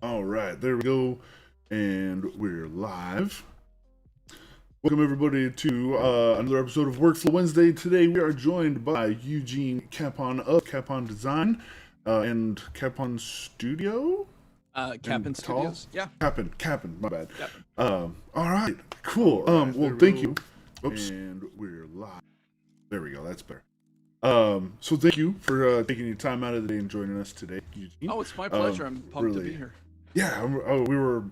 All right, there we go, and we're live. Welcome everybody to another episode of Workflow Wednesday. Today we are joined by Eugene Capon of Capon Design and Capon Studio. Capon and Tall? Studios. Yeah. Capon, my bad. Capon. All right, cool. Well, thank you. Oops. And we're live. There we go. That's better. So thank you for taking your time out of the day and joining us today, Eugene. Oh, it's my pleasure. I'm pumped to be here. Yeah, we were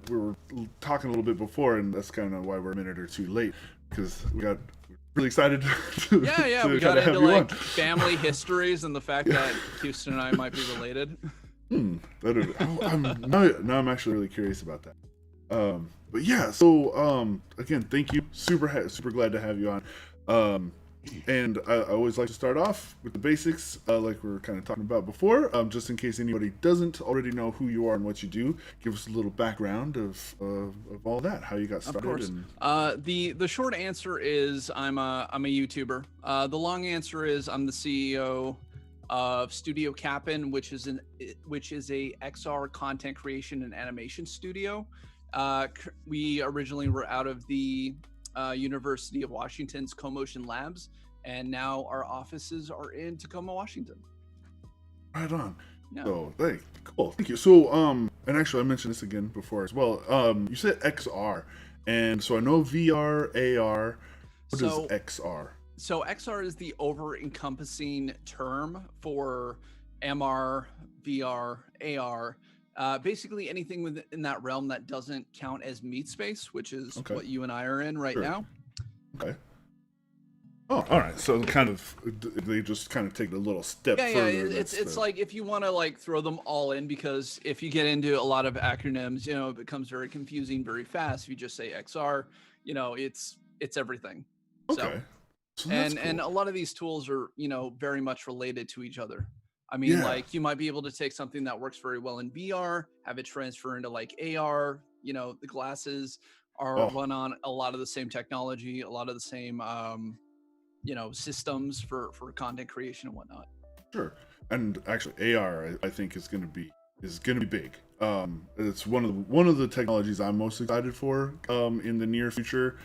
talking a little bit before, and that's kind of why we're a minute or two late, because we got really excited to We got into like family histories and the fact that Houston and I might be related. Now I'm actually really curious about that. But yeah, so again, thank you. Super glad to have you on. And I always like to start off with the basics, like we were kind of talking about before, just in case anybody doesn't already know who you are and what you do. Give us a little background of all that, how you got started. Of course. The short answer is I'm a YouTuber. The long answer is I'm the CEO of Studio Capon, which is a XR content creation and animation studio. We originally were out of the University of Washington's CoMotion Labs, and now our offices are in Tacoma, Washington. Right on. Yeah. So, cool. Thank you. So, and actually, I mentioned this again before as well. You said XR, and so I know VR, AR. What is XR? So XR is the over-encompassing term for MR, VR, AR. Basically anything within that realm that doesn't count as meat space, which is what you and I are in right now. Okay. Oh, all right. So they just kind of take a little step further. Yeah. It's like if you want to like throw them all in, because if you get into a lot of acronyms, it becomes very confusing very fast. If you just say XR, it's everything. Okay. So and a lot of these tools are, very much related to each other. I mean, like you might be able to take something that works very well in VR, have it transfer into like AR. The glasses are run on a lot of the same technology, a lot of the same, systems for content creation and whatnot. Sure. And actually, AR I think is going to be big. It's one of the technologies I'm most excited for in the near future.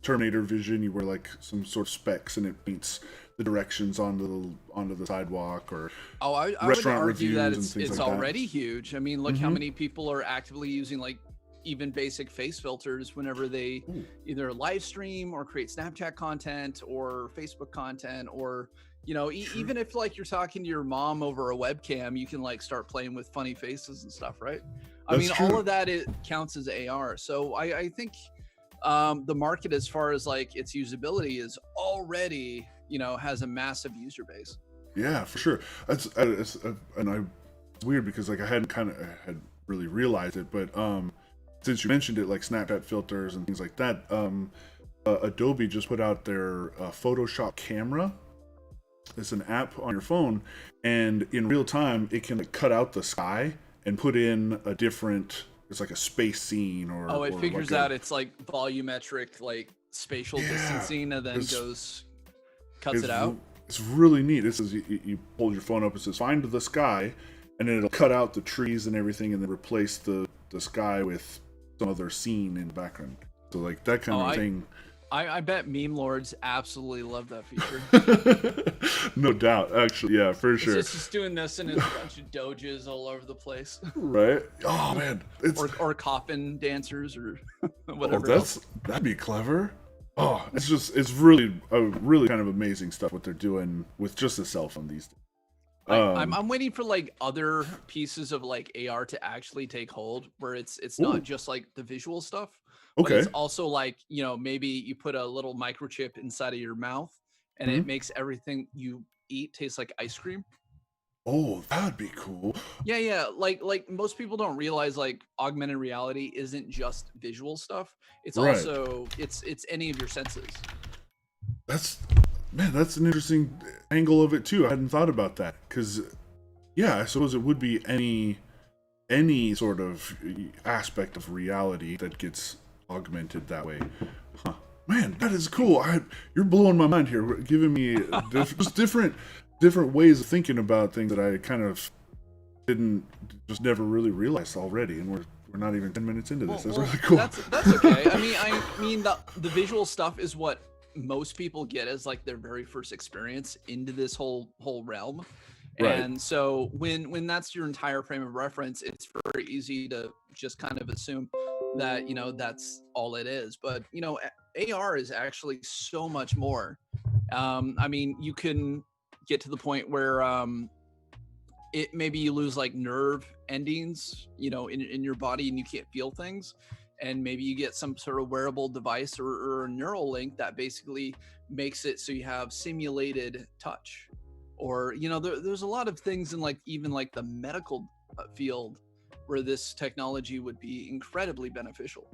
Terminator vision. You wear like some sort of specs, and it paints the directions onto the sidewalk, or I restaurant would argue that reviews it's like already huge. I mean, look how many people are actively using like even basic face filters whenever they either live stream or create Snapchat content or Facebook content, or even if like you're talking to your mom over a webcam, you can like start playing with funny faces and stuff, right? All of that, it counts as AR. So I think the market, as far as like its usability, is already has a massive user base. Yeah, for sure. It's weird because like I had really realized it, but since you mentioned it, like Snapchat filters and things like that, Adobe just put out their Photoshop camera. It's an app on your phone, and in real time it can like cut out the sky and put in a different. It's like a space scene, or it figures out it's like volumetric, like spatial distancing, and then cuts it out. It's really neat. This is you hold your phone up, it says find the sky, and then it'll cut out the trees and everything, and then replace the sky with some other scene in the background. So like that kind of thing. I bet meme lords absolutely love that feature. No doubt, actually, yeah, for sure. It's just doing this, and it's a bunch of doges all over the place. Right? Oh man, or coffin dancers or whatever. That'd be clever. Oh, it's really kind of amazing stuff what they're doing with just a cell phone these days. I'm waiting for like other pieces of like AR to actually take hold, where it's not just like the visual stuff. But it's also like, maybe you put a little microchip inside of your mouth, and it makes everything you eat taste like ice cream. Oh, that'd be cool. Yeah. Like most people don't realize like augmented reality isn't just visual stuff. It's also it's any of your senses. That's an interesting angle of it too. I hadn't thought about that, because I suppose it would be any sort of aspect of reality that gets augmented that way. Huh. Man, that is cool. You're blowing my mind here, giving me just different ways of thinking about things that I kind of didn't just never really realize already, and we're not even 10 minutes into this. That's Well, really cool. that's okay. I mean the visual stuff is what most people get as like their very first experience into this whole realm. Right. And so when that's your entire frame of reference, it's very easy to just kind of assume that, that's all it is. But, AR is actually so much more. I mean, you can get to the point where it maybe you lose like nerve endings, in your body, and you can't feel things. And maybe you get some sort of wearable device or a neural link that basically makes it so you have simulated touch. Or, there's a lot of things in like even like the medical field where this technology would be incredibly beneficial.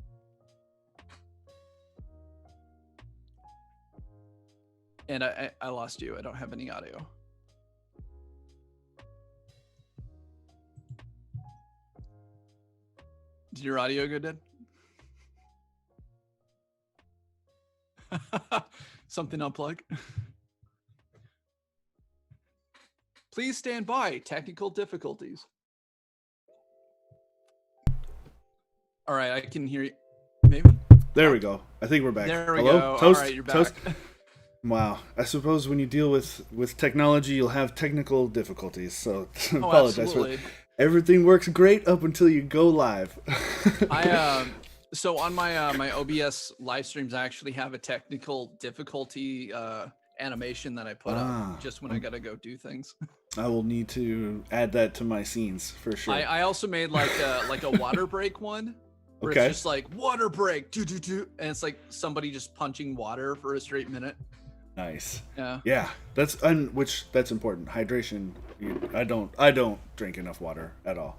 And I lost you. I don't have any audio. Did your audio go dead? Something unplug. Please stand by. Technical difficulties. All right, I can hear you. Maybe. There we go. I think we're back. There we Hello? go. Toast? All right, you're back. Toast? Wow. I suppose when you deal with technology, you'll have technical difficulties. So apologize absolutely. for everything works great up until you go live. So on my my OBS live streams, I actually have a technical difficulty animation that I put up just when I gotta go do things. I will need to add that to my scenes for sure. I also made like a water break one where Okay. it's just like water break, and it's like somebody just punching water for a straight minute. Nice. Yeah. Yeah, that's important. Hydration. I don't drink enough water at all.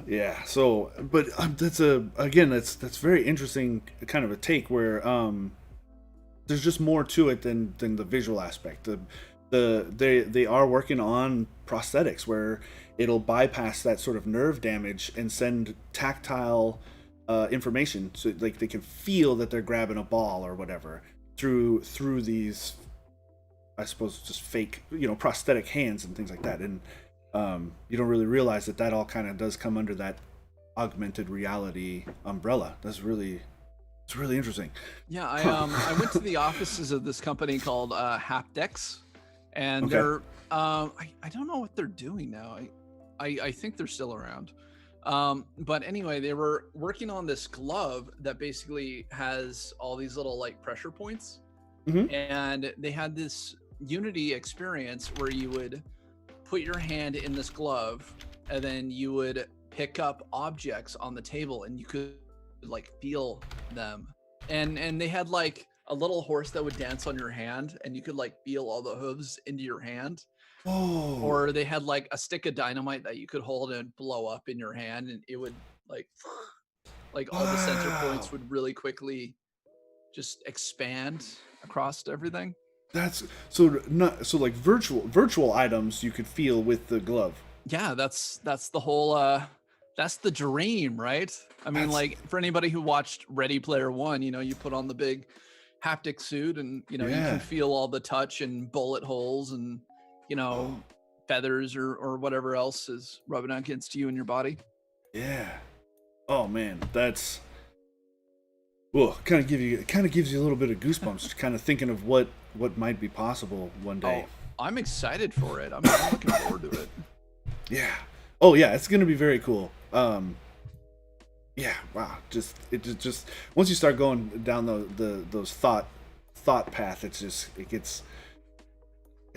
Yeah. So, but that's very interesting kind of a take where there's just more to it than the visual aspect. They are working on prosthetics where it'll bypass that sort of nerve damage and send tactile information, so like they can feel that they're grabbing a ball or whatever through these, I suppose, just fake, prosthetic hands and things like that. And you don't really realize that all kind of does come under that augmented reality umbrella. It's really interesting. Yeah, I went to the offices of this company called Haptics, and Okay. they're I don't know what they're doing now. I think they're still around. But anyway, they were working on this glove that basically has all these little like pressure points. Mhm. And they had this Unity experience where you would put your hand in this glove and then you would pick up objects on the table and you could like feel them. And they had like a little horse that would dance on your hand and you could like feel all the hooves into your hand. Oh. Or they had like a stick of dynamite that you could hold and blow up in your hand and it would like all the center points would really quickly just expand across everything. That's so like virtual items you could feel with the glove. Yeah, that's the whole that's the dream, right? I mean, like for anybody who watched Ready Player One, you put on the big haptic suit and you can feel all the touch and bullet holes and feathers or whatever else is rubbing against you and your body. Yeah. Oh man, that's kind of gives you a little bit of goosebumps, just kind of thinking of what might be possible one day. Oh, I'm excited for it. I'm looking forward to it. Yeah. Oh yeah, it's gonna be very cool. Yeah. Wow. Just once you start going down those thought path, it's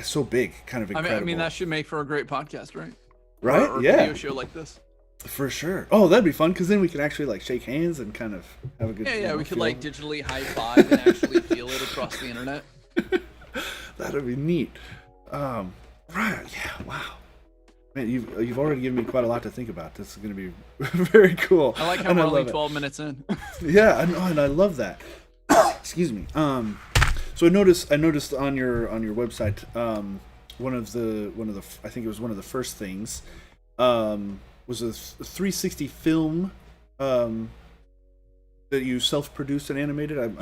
so big, kind of incredible. I mean that should make for a great podcast, right? Right? Or yeah. video show like this. For sure. Oh, that'd be fun because then we could actually like shake hands and kind of have a good. Yeah. We could like digitally high five and actually feel it across the internet. That'd be neat. Right. Yeah. Wow. Man, you've already given me quite a lot to think about. This is going to be very cool. I like how we're only 12 minutes in. Yeah, I know, and I love that. Excuse me. So I noticed on your website, one of the I think it was one of the first things, was a 360 film, that you self-produced and animated. I'm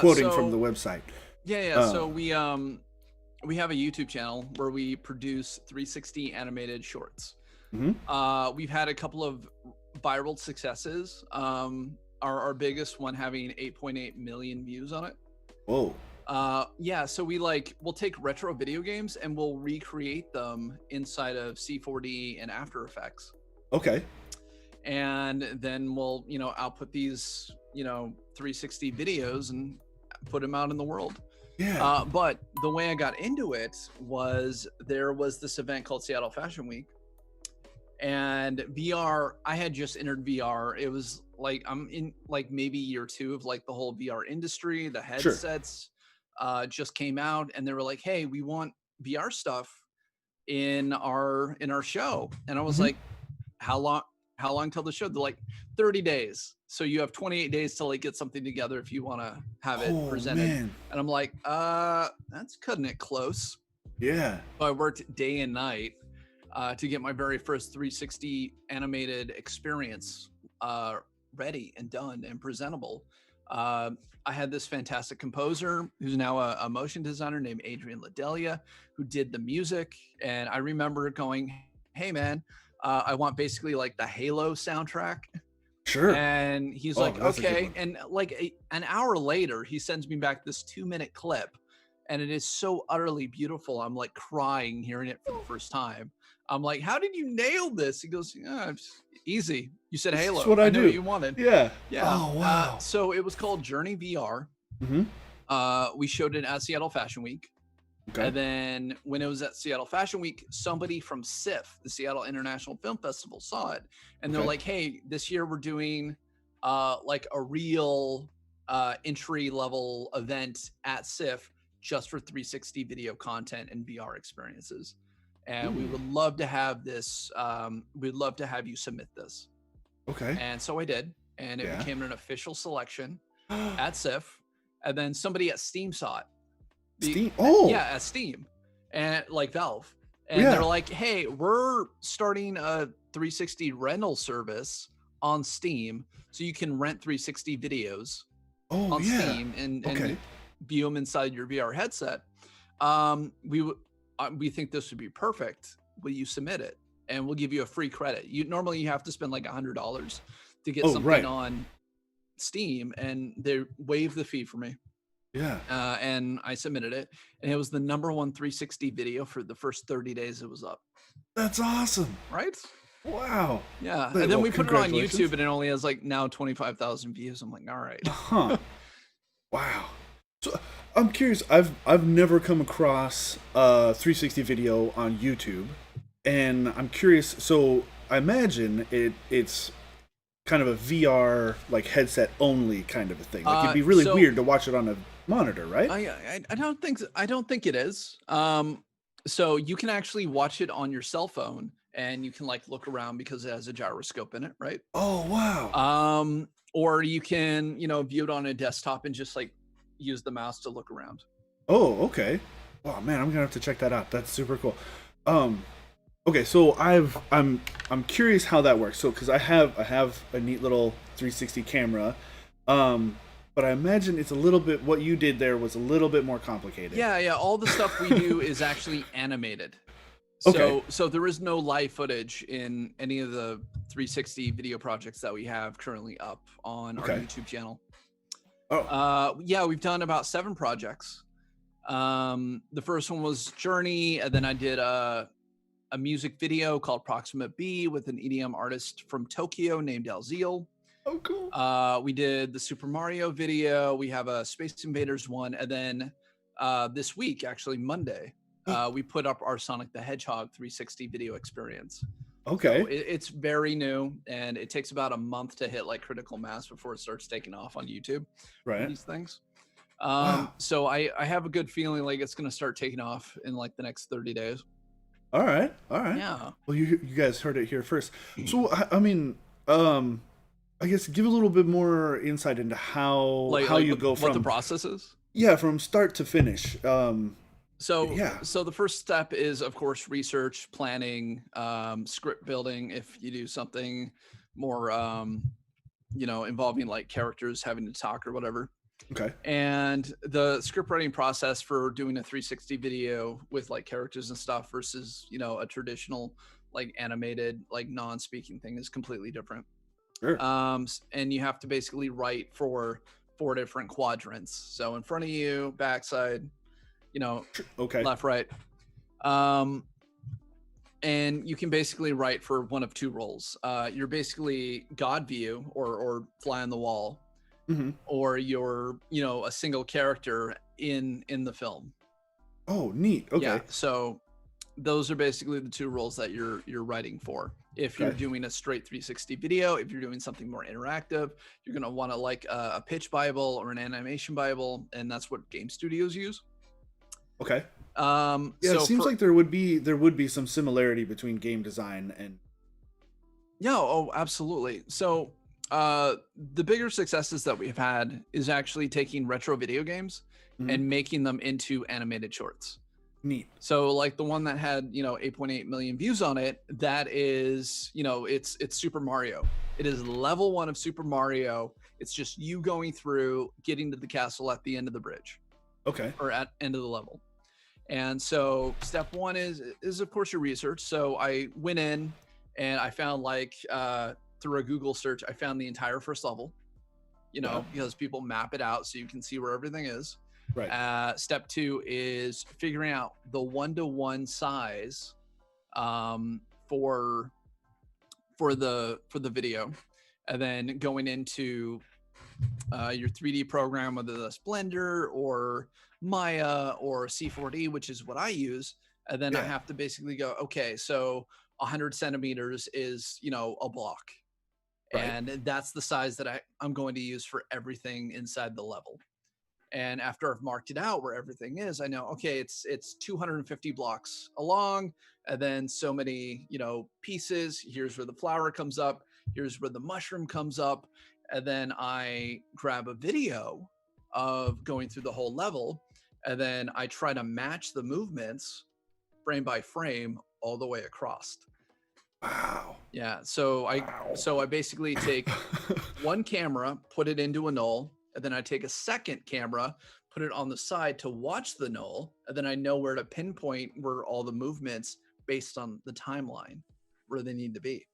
quoting from the website. Yeah. So we have a YouTube channel where we produce 360 animated shorts. We've had a couple of viral successes. Our biggest one having 8.8 million views on it. Whoa. Yeah, so we'll take retro video games and we'll recreate them inside of C4D and After Effects. Okay. And then we'll, output these, 360 videos and put them out in the world. Yeah. But the way I got into it was there was this event called Seattle Fashion Week. And VR, I had just entered VR. It was like I'm in like maybe year 2 of like the whole VR industry. The headsets just came out, and they were like, "Hey, we want VR stuff in our show." And I was like, "How long till the show?" They're like, 30 days. So you have 28 days to like get something together if you want to have it presented. Man. And I'm like, that's cutting it close. Yeah. So I worked day and night to get my very first 360 animated experience ready and done and presentable. I had this fantastic composer who's now a motion designer named Adrian Ladelia, who did the music. And I remember going, "Hey man, I want basically like the Halo soundtrack." Sure. And he's like, "Okay." And like an hour later, he sends me back this 2-minute clip, and it is so utterly beautiful. I'm like crying hearing it for the first time. I'm like, "How did you nail this?" He goes, "Yeah, easy. You said Halo. That's what I do. What you wanted." Yeah. Yeah. Oh, wow. So it was called Journey VR. We showed it at Seattle Fashion Week. Okay. And then when it was at Seattle Fashion Week, somebody from SIFF, the Seattle International Film Festival, saw it. And they're like, "Hey, this year we're doing like a real entry level event at SIFF just for 360 video content and VR experiences. And we would love to have this. We'd love to have you submit this." Okay. And so I did. And it became an official selection at SIFF. And then somebody at Steam saw it. Steam? Yeah, at Steam. And like Valve. And they're like, "Hey, we're starting a 360 rental service on Steam. So you can rent 360 videos on Steam and view them inside your VR headset. We think this would be perfect. Will you submit it? And we'll give you a free credit. Normally you have to spend like $100 to get something on Steam, and they waived the fee for me. Yeah. And I submitted it, and it was the #1 360 video for the first 30 days it was up. That's awesome. Right? Wow. Yeah. And then we put it on YouTube, and it only has like now 25,000 views. I'm like, all right. Huh. Wow. So I'm curious. I've never come across a 360 video on YouTube, and I'm curious. So I imagine it's kind of a VR like headset only kind of a thing. Like it'd be really weird to watch it on a monitor, right? I don't think it is. So you can actually watch it on your cell phone, and you can like look around because it has a gyroscope in it, right? Oh wow. Or you can view it on a desktop and just like use the mouse to look around. Oh, okay. Oh man, I'm gonna have to check that out. That's super cool. Okay, so I'm curious how that works. So because I have a neat little 360 camera, but I imagine it's a little bit, what you did there was a little bit more complicated. Yeah. All the stuff we do is actually animated. So there is no live footage in any of the 360 video projects that we have currently up on our YouTube channel. Yeah, we've done about 7 projects. The first one was Journey, and then I did a music video called Proximate B with an EDM artist from Tokyo named Alzeal. Oh, cool. We did the Super Mario video. We have a Space Invaders one. And then this week, actually Monday, we put up our Sonic the Hedgehog 360 video experience. Okay. So it's very new, and it takes about a month to hit like critical mass before it starts taking off on YouTube. Right. These things. Wow. So I have a good feeling like it's going to start taking off in like the next 30 days. All right. Yeah. Well, you guys heard it here first. So I mean, I guess give a little bit more insight into how you go from what the process is. Yeah, from start to finish. So the first step is, of course, research, planning, script building. If you do something more, involving like characters having to talk or whatever. Okay. And the script writing process for doing a 360 video with like characters and stuff versus, a traditional like animated, like non-speaking thing is completely different. Sure. And you have to basically write for 4 different quadrants. So in front of you, backside, Okay. left, right. And you can basically write for one of 2 roles. You're basically God view or fly on the wall, Mm-hmm. or you're, a single character in the film. Oh, neat. Okay. Yeah. So those are basically the 2 roles that you're writing for. If you're Okay. doing a straight 360 video, if you're doing something more interactive, you're going to want to like a pitch Bible or an animation Bible, and that's what game studios use. Okay. Yeah, it seems like there would be some similarity between game design and. Yeah, oh, absolutely. So the bigger successes that we've had is actually taking retro video games and making them into animated shorts. Neat. So like the one that had 8.8 million views on it, that is it's Super Mario. It is level 1 of Super Mario. It's just you going through, getting to the castle at the end of the bridge. Okay. Or at end of the level. And so step 1 is of course your research. So I went in and I found like through a Google search, I found the entire first level, because people map it out so you can see where everything is. Right. Step 2 is figuring out the 1-to-1 size for the video, and then going into your 3D program, whether that's Blender or Maya or C4D, which is what I use. And then I have to basically go, okay, so 100 centimeters is, a block. Right. And that's the size that I'm going to use for everything inside the level. And after I've marked it out where everything is, I know, okay, it's 250 blocks along, and then so many, pieces. Here's where the flower comes up. Here's where the mushroom comes up. And then I grab a video of going through the whole level, and then I try to match the movements frame by frame all the way across. Wow. Yeah. So I basically take one camera, put it into a null, and then I take a second camera, put it on the side to watch the null, and then I know where to pinpoint where all the movements based on the timeline where they need to be.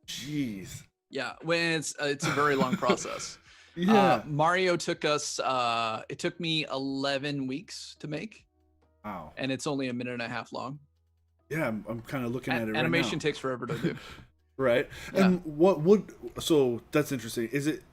Jeez. Yeah, when it's a very long process. Yeah. Mario took us it took me 11 weeks to make. Wow. And it's only a minute and a half long. Yeah, I'm kind of looking at it right now. Animation takes forever to do. Right. Yeah. And what would, so that's interesting. Is it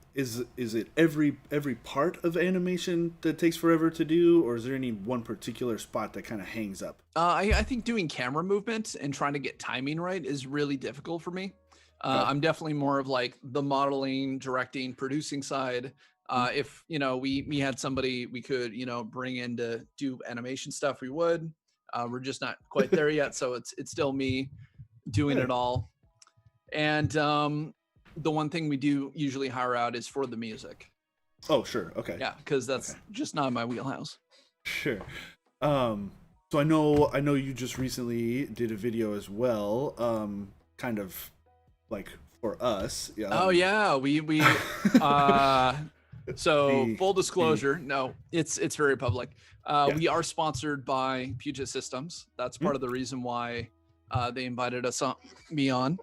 every part of animation that takes forever to do, or is there any one particular spot that kind of hangs up? I think doing camera movement and trying to get timing right is really difficult for me. I'm definitely more of like the modeling, directing, producing side. If we had somebody we could bring in to do animation stuff, we would. We're just not quite there yet, so it's still me doing it all. And the one thing we do usually hire out is for the music. Oh, sure. Okay. Yeah, because that's just not my wheelhouse. Sure. So I know you just recently did a video as well, kind of like for us. Oh yeah, we so full disclosure, no, it's very public. We are sponsored by Puget Systems. That's part of the reason why they invited me on,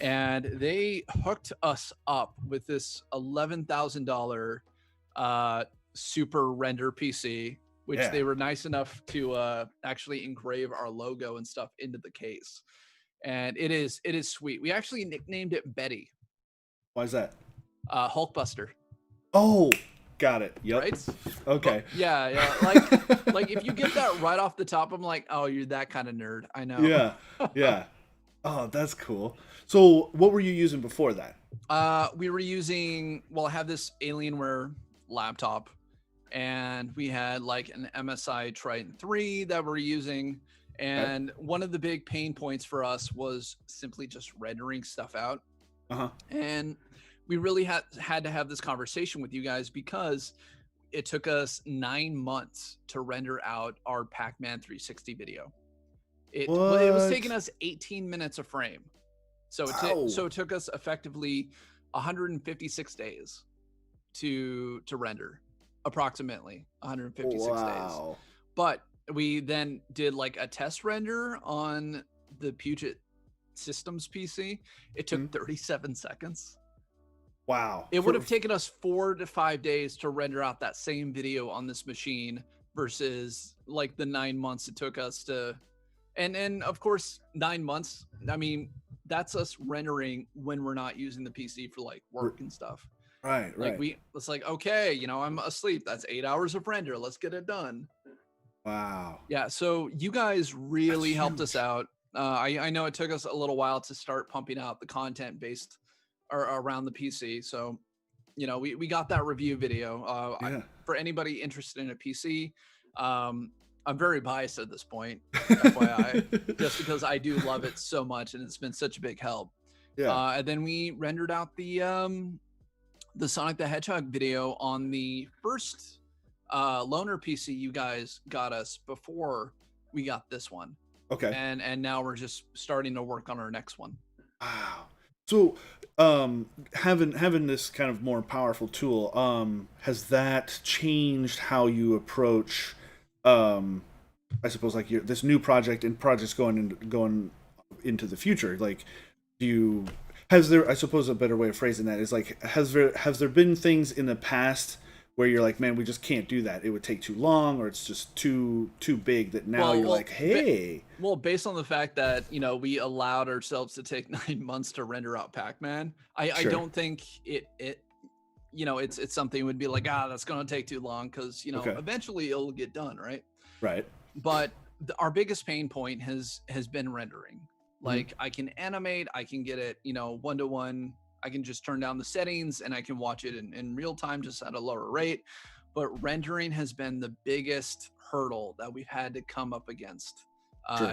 and they hooked us up with this $11,000 super render PC, which they were nice enough to actually engrave our logo and stuff into the case. And it is sweet. We actually nicknamed it Betty. Why is that? Hulkbuster. Oh, got it. Yep. Right? Okay. But yeah. Like if you get that right off the top, I'm like, oh, you're that kind of nerd. I know. Yeah. Oh, that's cool. So what were you using before that? We were using, I have this Alienware laptop, and we had like an MSI Triton 3 that we're using. And one of the big pain points for us was simply just rendering stuff out. And we really had to have this conversation with you guys because it took us 9 months to render out our Pac-Man 360 video. It was taking us 18 minutes a frame. So it took us effectively 156 days to render, approximately 156 days. But we then did like a test render on the Puget systems PC, it took 37 seconds. Wow. It would have taken us 4 to 5 days to render out that same video on this machine versus like the 9 months it took us to, and of course 9 months. I mean, that's us rendering when we're not using the PC for like work and stuff. Right. Like it's like, okay, you know, I'm asleep. That's 8 hours of render. Let's get it done. Wow. Yeah. So you guys really helped us out. I know it took us a little while to start pumping out the content based or around the PC. So, you know, we got that review video. For anybody interested in a PC, I'm very biased at this point, FYI, just because I do love it so much and it's been such a big help. Yeah. And then we rendered out the Sonic the Hedgehog video on the first loaner PC you guys got us before we got this one. Okay. And now we're just starting to work on our next one. Wow. So having this kind of more powerful tool, has that changed how you approach I suppose like this new project and projects going into the future? Like, has there, I suppose a better way of phrasing that is like, has there been things in the past where you're like, man, we just can't do that, it would take too long, or it's just too big, that now you're like, hey. Based on the fact that, you know, we allowed ourselves to take 9 months to render out Pac-Man, I don't think it you know, it's something would be like, that's going to take too long, because, you know, eventually it'll get done, right? But our biggest pain point has been rendering. Like, I can animate, I can get it, you know, 1-to-1. I can just turn down the settings and I can watch it in real time, just at a lower rate. But rendering has been the biggest hurdle that we've had to come up against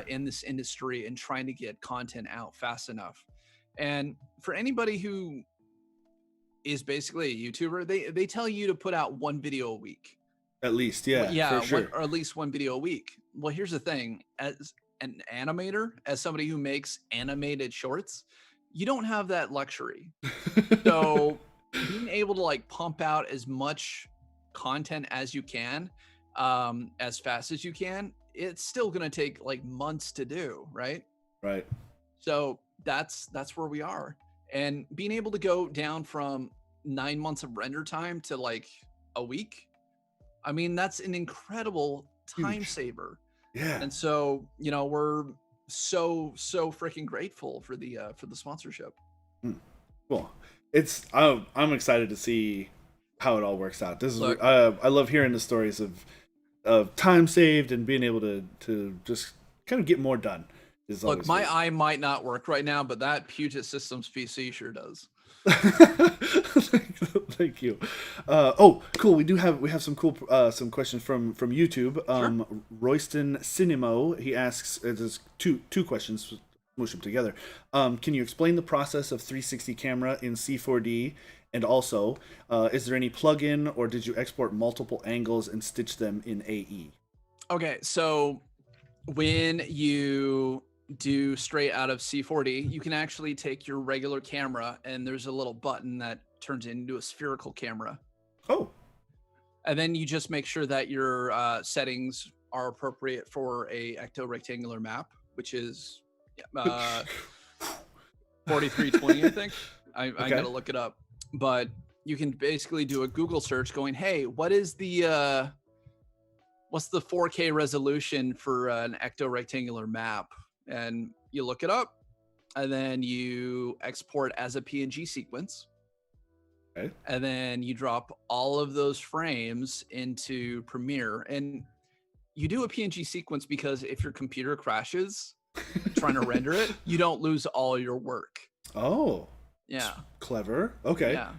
in this industry, and trying to get content out fast enough. And for anybody who is basically a YouTuber, they tell you to put out 1 video a week. At least, for sure. Or at least 1 video a week. Well, here's the thing. As an animator, as somebody who makes animated shorts, you don't have that luxury. So being able to like pump out as much content as you can, as fast as you can, it's still going to take like months to do, right? So that's where we are. And being able to go down from 9 months of render time to like a week, I mean, that's an incredible time saver. Yeah. And so, you know, we're so freaking grateful for the sponsorship. Cool. I'm excited to see how it all works out. This is I love hearing the stories of time saved and being able to just kind of get more done. Look, my eye might not work right now, but that Puget Systems PC sure does. Thank you. Oh, cool. We have some cool some questions from YouTube. Sure. Royston Cinemo, he asks, there's two questions, smush them together. Can you explain the process of 360 camera in C4D? And also, is there any plugin, or did you export multiple angles and stitch them in AE? Okay, so when you do straight out of C4D, you can actually take your regular camera, and there's a little button that turns it into a spherical camera. Oh. And then you just make sure that your settings are appropriate for a ecto-rectangular map, which is 4320, I think. I gotta look it up. But you can basically do a Google search going, hey, what's the 4K resolution for an ecto-rectangular map? And you look it up, and then you export as a PNG sequence. Okay. And then you drop all of those frames into Premiere. And you do a PNG sequence because if your computer crashes trying to render it, you don't lose all your work. Oh. Yeah. Clever. Okay. Yeah.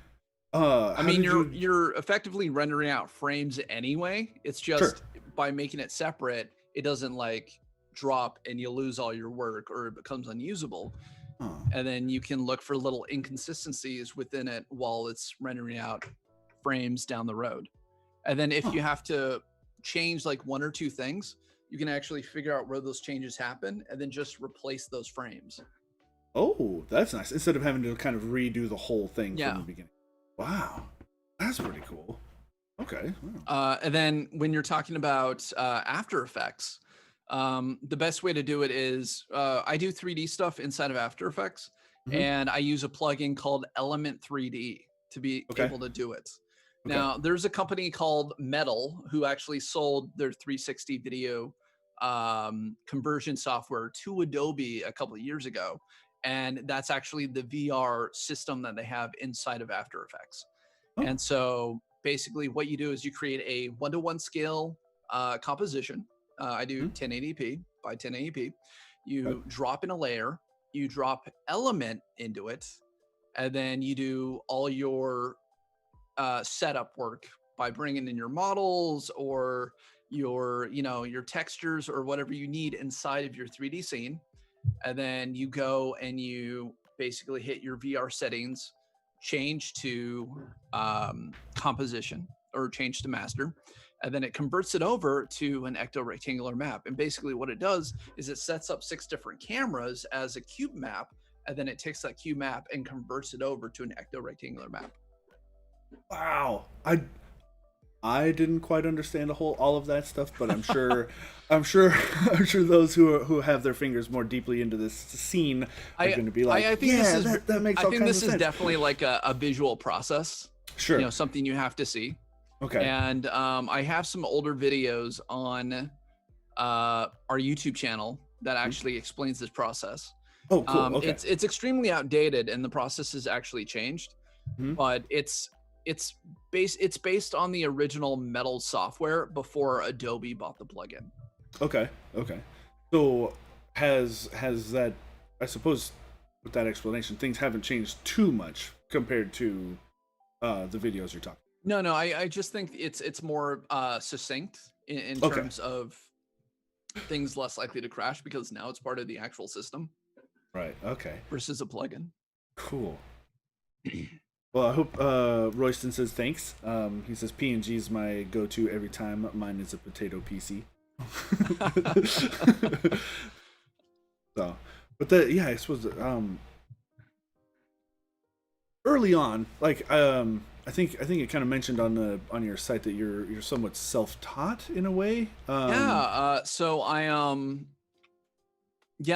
I mean, you're effectively rendering out frames anyway. It's just by making it separate, it doesn't like drop and you lose all your work or it becomes unusable. And then you can look for little inconsistencies within it while it's rendering out frames down the road. And then if you have to change like 1 or 2 things, you can actually figure out where those changes happen and then just replace those frames. Oh, that's nice. Instead of having to kind of redo the whole thing from the beginning. Wow. That's pretty cool. Okay. And then when you're talking about After Effects, The best way to do it is I do 3D stuff inside of After Effects, Hmm. and I use a plugin called Element 3D to be Okay. able to do it. Okay. Now, there's a company called Metal who actually sold their 360 video conversion software to Adobe a couple of years ago. And that's actually the VR system that they have inside of After Effects. Oh. And so basically, what you do is you create a 1-to-1 scale composition. I do Mhm. 1080p by 1080p. Okay. You drop in a layer, you drop element into it, and then you do all your setup work by bringing in your models or your, your textures or whatever you need inside of your 3D scene. And then you go and you basically hit your VR settings, change to composition or change to master, and then it converts it over to an ecto-rectangular map. And basically what it does is it sets up 6 different cameras as a cube map, and then it takes that cube map and converts it over to an ecto-rectangular map. Wow. I didn't quite understand all of that stuff, but I'm sure I'm sure I'm sure those who have their fingers more deeply into this scene are going to be like, I think yeah, this is that makes I all think kinds this of is sense. definitely like a visual process. Sure. Something you have to see. Okay. And I have some older videos on our YouTube channel that actually explains this process. Oh, cool. Okay. It's extremely outdated, and the process has actually changed. Mhm. But it's based on the original Metal software before Adobe bought the plugin. Okay. Okay. So has that? I suppose with that explanation, things haven't changed too much compared to the videos you're talking. No, I just think it's more succinct in Okay. terms of things less likely to crash because now it's part of the actual system Right. Okay. versus a plugin. Cool. Well, I hope Royston says thanks. He says PNG is my go-to every time. Mine is a potato PC. So, but I suppose early on, like I think it kind of mentioned on your site that you're somewhat self-taught in a way. So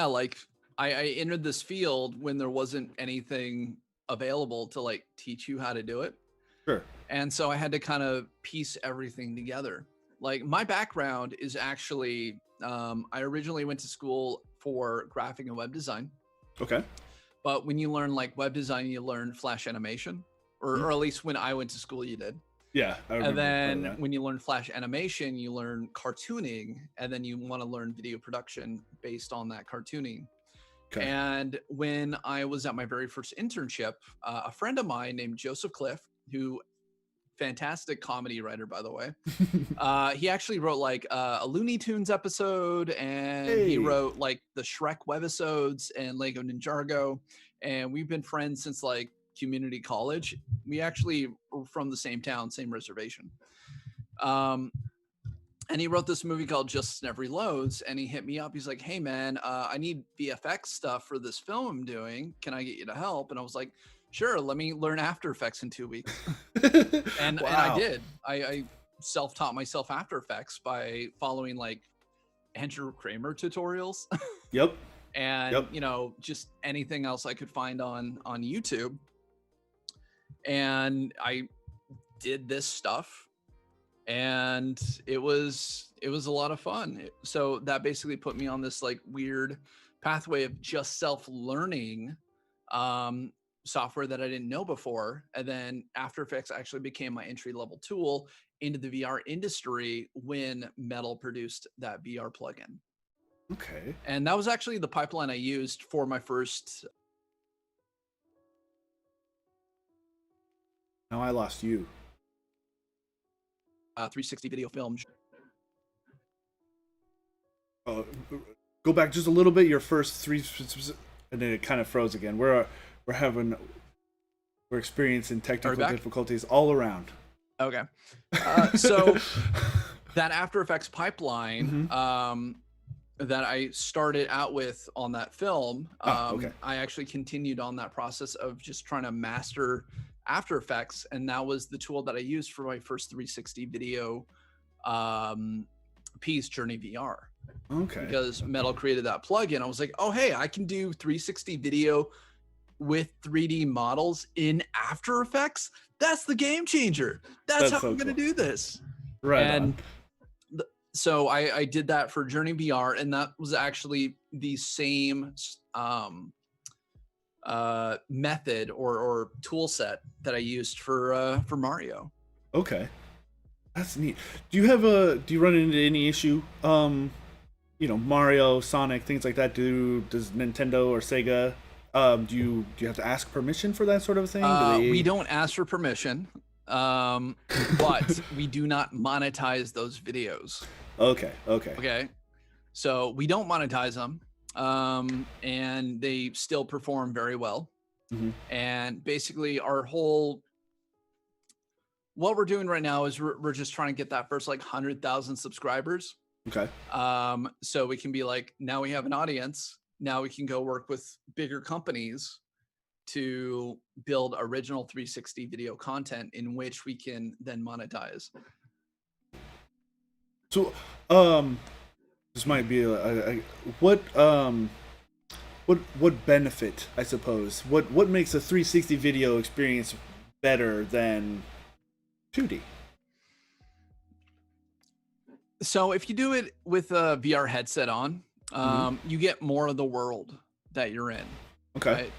like I entered this field when there wasn't anything available to like teach you how to do it. Sure. And so I had to kind of piece everything together. Like my background is actually, I originally went to school for graphic and web design. Okay. But when you learn like web design, you learn Flash animation, or at least when I went to school, you did. Yeah, I remember. And then when you learn Flash animation, you learn cartooning, and then you want to learn video production based on that cartooning. Okay. And when I was at my very first internship, a friend of mine named Joseph Cliff, who fantastic comedy writer, by the way, he actually wrote like a Looney Tunes episode, and he wrote like the Shrek webisodes and Lego Ninjago, and we've been friends since like community college. We actually were from the same town, same reservation. And he wrote this movie called Just Never Reloads, and he hit me up. He's like, hey, man, I need VFX stuff for this film I'm doing. Can I get you to help? And I was like, sure, let me learn After Effects in 2 weeks. And I did. I self-taught myself After Effects by following like Andrew Kramer tutorials. Yep. And, just anything else I could find on YouTube. And I did this stuff. And it was a lot of fun. So that basically put me on this like weird pathway of just self-learning software that I didn't know before. And then After Effects actually became my entry-level tool into the VR industry when Metal produced that VR plugin. Okay. And that was actually the pipeline I used for my first. Now I lost you. 360 video film. Go back just a little bit. Your first three, and then it kind of froze again. We're experiencing technical difficulties all around. Okay, so that After Effects pipeline that I started out with on that film, I actually continued on that process of just trying to master After Effects, and that was the tool that I used for my first 360 video piece, Journey VR. Okay. Because Metal created that plugin. I was like, oh, hey, I can do 360 video with 3D models in After Effects. That's the game changer. That's how so I'm going to cool. do this. Right And on. so I did that for Journey VR, and that was actually the same method or tool set that I used for Mario. Okay. That's neat. Do you run into any issue? Mario, Sonic, things like that. Does Nintendo or Sega? Do you have to ask permission for that sort of thing? We don't ask for permission, but we do not monetize those videos. Okay. So we don't monetize them, and they still perform very well. Mm-hmm. And basically, what we're doing right now is we're just trying to get that first 100,000 subscribers. Okay. So we can be like, now we have an audience. Now we can go work with bigger companies to build original 360 video content in which we can then monetize. So, this might be what benefit, I suppose? What makes a 360 video experience better than 2D? So if you do it with a VR headset on, you get more of the world that you're in. Okay. Right?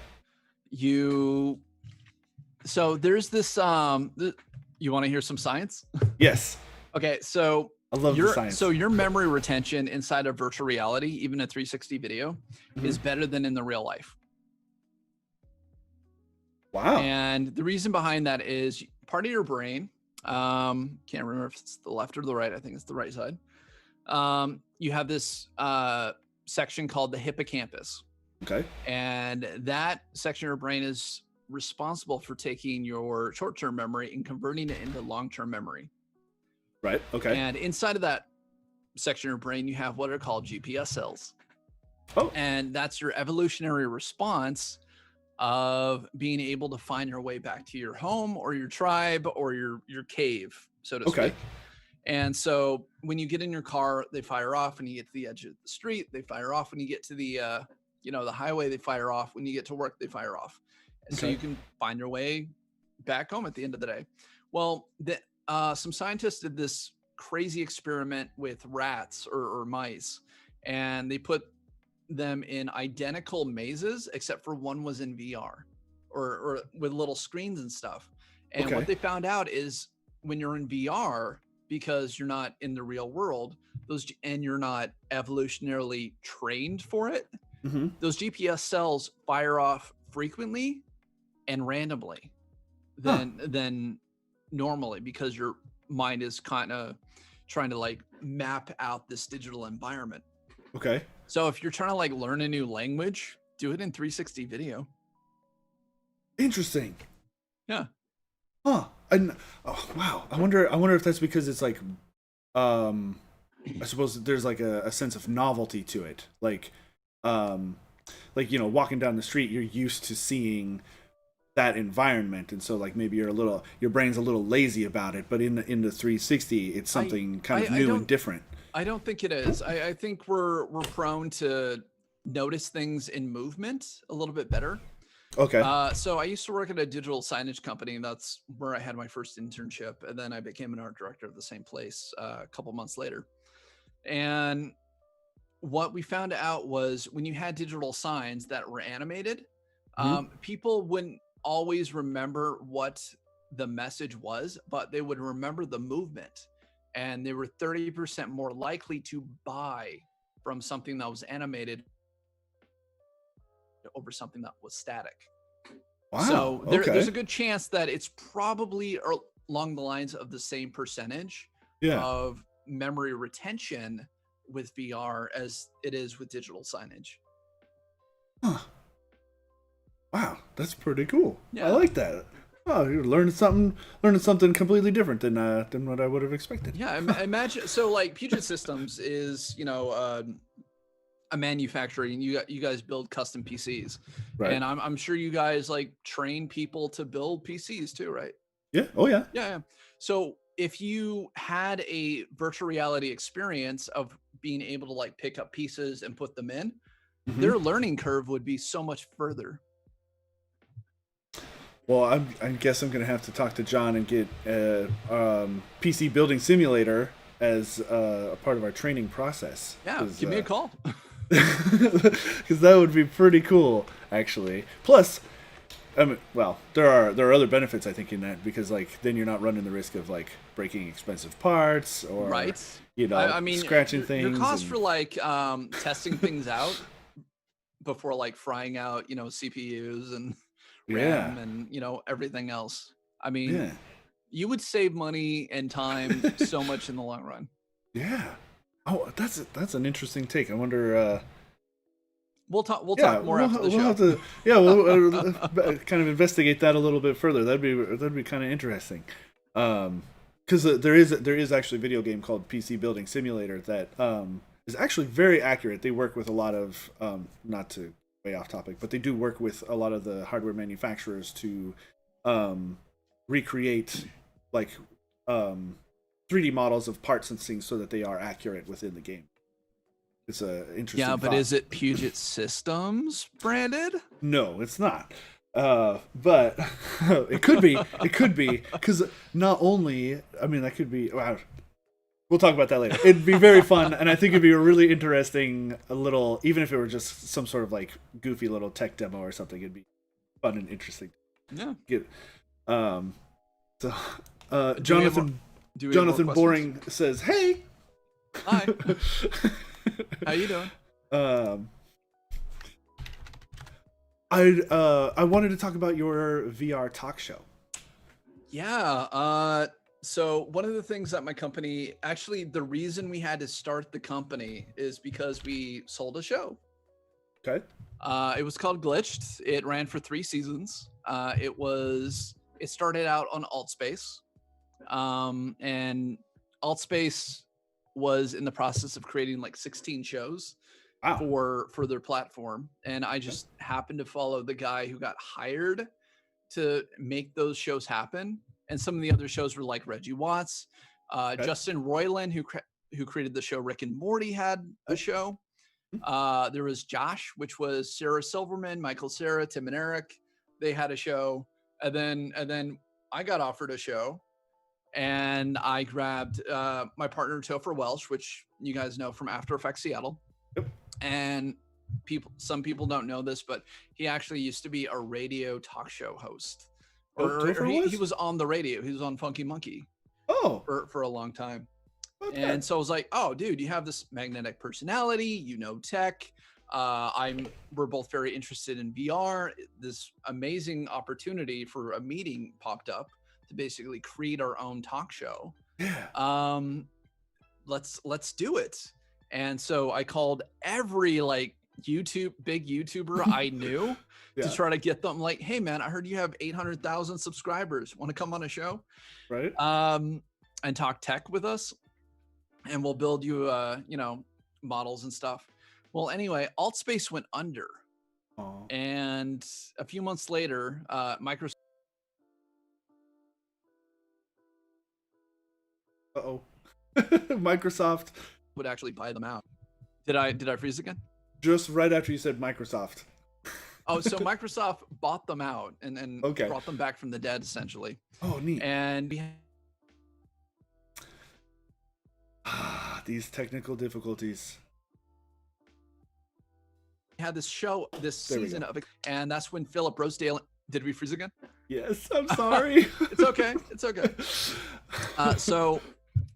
So there's this, you want to hear some science? Yes. Okay. So I love the science. So your memory retention inside of virtual reality, even a 360 video, is better than in the real life. Wow. And the reason behind that is part of your brain, can't remember if it's the left or the right. I think it's the right side. You have this section called the hippocampus. Okay. And that section of your brain is responsible for taking your short-term memory and converting it into long-term memory. Right. Okay. And inside of that section of your brain, you have what are called GPS cells. Oh. And that's your evolutionary response of being able to find your way back to your home or your tribe or your cave, so to speak. And so when you get in your car, they fire off. When you get to the edge of the street, they fire off. When you get to the the highway, they fire off. When you get to work, they fire off. And so you can find your way back home at the end of the day. Well, some scientists did this crazy experiment with rats or mice, and they put them in identical mazes, except for one was in VR or with little screens and stuff. And what they found out is when you're in VR, because you're not in the real world, and you're not evolutionarily trained for it, those GPS cells fire off frequently and randomly than normally, because your mind is kind of trying to map out this digital environment. Okay. So if you're trying to learn a new language, do it in 360 video. Interesting. Yeah. Huh. And wow. I wonder if that's because it's I suppose there's a sense of novelty to it. Walking down the street, you're used to seeing that environment, and so maybe your brain's a little lazy about it, but in the 360 it's something kind of new and different. I don't think it is. I think we're prone to notice things in movement a little bit better. Okay. So I used to work at a digital signage company, and that's where I had my first internship, and then I became an art director at the same place a couple months later. And what we found out was when you had digital signs that were animated, people wouldn't always remember what the message was, but they would remember the movement, and they were 30% more likely to buy from something that was animated over something that was static. Wow. So there's a good chance that it's probably along the lines of the same percentage of memory retention with VR as it is with digital signage. Huh. Wow, that's pretty cool. Yeah. I like that. Oh, you're learning something completely different than what I would have expected. Yeah, imagine. So Puget Systems is a manufacturer, and you guys build custom PCs, right? And I'm sure you guys train people to build PCs too, right? Yeah. Oh yeah. Yeah. So if you had a virtual reality experience of being able to like pick up pieces and put them in, Mhm. their learning curve would be so much further. Well, I guess I'm gonna have to talk to John and get a PC building simulator as a part of our training process. Yeah, give me a call. Because that would be pretty cool, actually. Plus, I mean, well, there are other benefits I think in that, because like then you're not running the risk of like breaking expensive parts or Right. I mean, scratching things. Your cost for like testing things out before like frying out, CPUs and RAM and everything else. I mean, you would save money and time so much in the long run. Yeah. Oh, that's an interesting take. I wonder. We'll talk more after the show. We'll have to, we'll kind of investigate that a little bit further. That'd be kind of interesting. Because there is actually a video game called PC Building Simulator that is actually very accurate. They work with a lot of not to way off topic, but they do work with a lot of the hardware manufacturers to recreate like 3D models of parts and things so that they are accurate within the game. It's a interesting. Yeah, but is it Puget Systems branded? No, it's not. But it could be. It could be, because not only, I mean, that could be. Wow, we'll talk about that later. It'd be very fun, and I think it'd be a really interesting little, even if it were just some sort of like goofy little tech demo or something. It'd be fun and interesting. Yeah. Get. So, Jonathan Boring says, "Hey, hi, how you doing?" I wanted to talk about your VR talk show. Yeah. So one of the things that my company, actually, the reason we had to start the company is because we sold a show. Okay. It was called Glitched. It ran for 3 seasons. It started out on Altspace. And Altspace was in the process of creating like 16 shows for their platform. And I just happened to follow the guy who got hired to make those shows happen. And some of the other shows were like Reggie Watts, Justin Roiland, who created the show Rick and Morty, had a show. There was Josh, which was Sarah Silverman, Michael Cera, Tim and Eric. They had a show. And then I got offered a show, and I grabbed my partner Topher Welsh, which you guys know from After Effects Seattle. Yep. And some people don't know this, but he actually used to be a radio talk show host. He was on the radio. He was on Funky Monkey. For a long time. Okay. And so I was like, oh, dude, you have this magnetic personality, tech. We're both very interested in VR. This amazing opportunity for a meeting popped up to basically create our own talk show. Yeah. Let's do it. And so I called every like big YouTuber I knew to try to get them like, hey man, I heard you have 800,000 subscribers. Want to come on a show? Right. And talk tech with us, and we'll build you models and stuff. Well, anyway, Altspace went under. And a few months later, Microsoft Microsoft would actually buy them out. Did I freeze again? Just right after you said Microsoft. Oh, so Microsoft bought them out and brought them back from the dead, essentially. Oh, neat. And these technical difficulties. We had this show, this season of it, and that's when Philip Rosedale. Did we freeze again? Yes, I'm sorry. It's okay. It's okay. So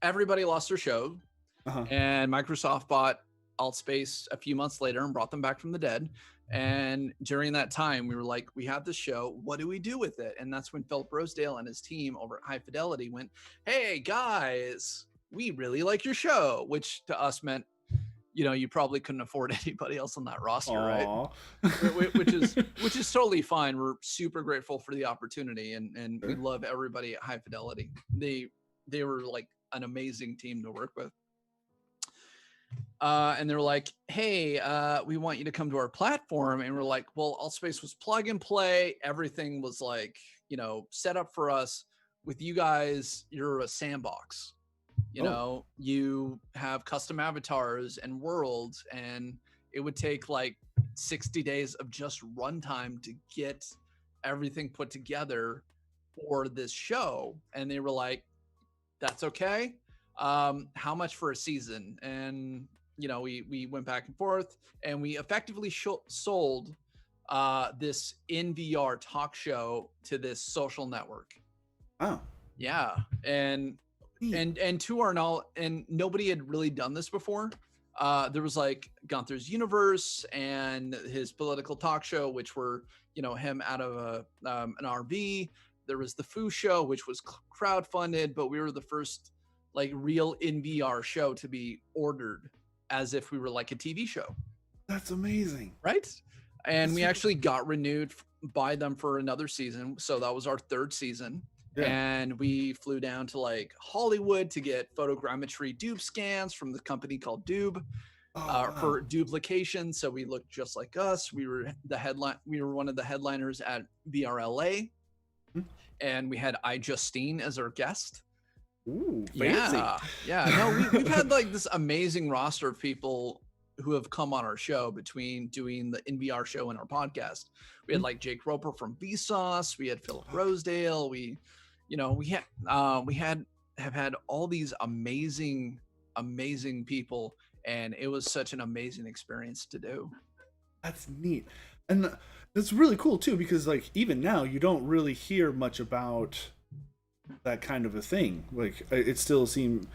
everybody lost their show, and Microsoft bought Altspace a few months later and brought them back from the dead. And during that time, we were like, we have this show. What do we do with it? And that's when Philip Rosedale and his team over at High Fidelity went, hey, guys, we really like your show, which to us meant, you probably couldn't afford anybody else on that roster, right? which is totally fine. We're super grateful for the opportunity, and we love everybody at High Fidelity. They were like an amazing team to work with. And they were like, hey, we want you to come to our platform. And we're like, well, Altspace was plug and play. Everything was like, set up for us. With you guys, you're a sandbox. You know, you have custom avatars and worlds, and it would take like 60 days of just runtime to get everything put together for this show. And they were like, that's okay. How much for a season? And, you know, we went back and forth, and we effectively sold this in VR talk show to this social network. Oh. Yeah. And to our knowledge, and nobody had really done this before. There was like Gunther's Universe and his political talk show, which were, you know, him out of an RV. There was the Foo Show, which was crowdfunded, but we were the first like real in VR show to be ordered as if we were like a TV show. That's amazing. Right? And we actually got renewed by them for another season. So that was our third season. Yeah. And we flew down to like Hollywood to get photogrammetry dube scans from the company called Dube for duplication. So we looked just like us. We were one of the headliners at VRLA, and we had iJustine as our guest. Ooh, fancy. Yeah. No, we've had like this amazing roster of people who have come on our show between doing the NVR show and our podcast. We had like Jake Roper from Vsauce. We had Philip Rosedale. We have had all these amazing people, and it was such an amazing experience to do. That's neat. And that's really cool too, because like even now you don't really hear much about that kind of a thing. Like it still seems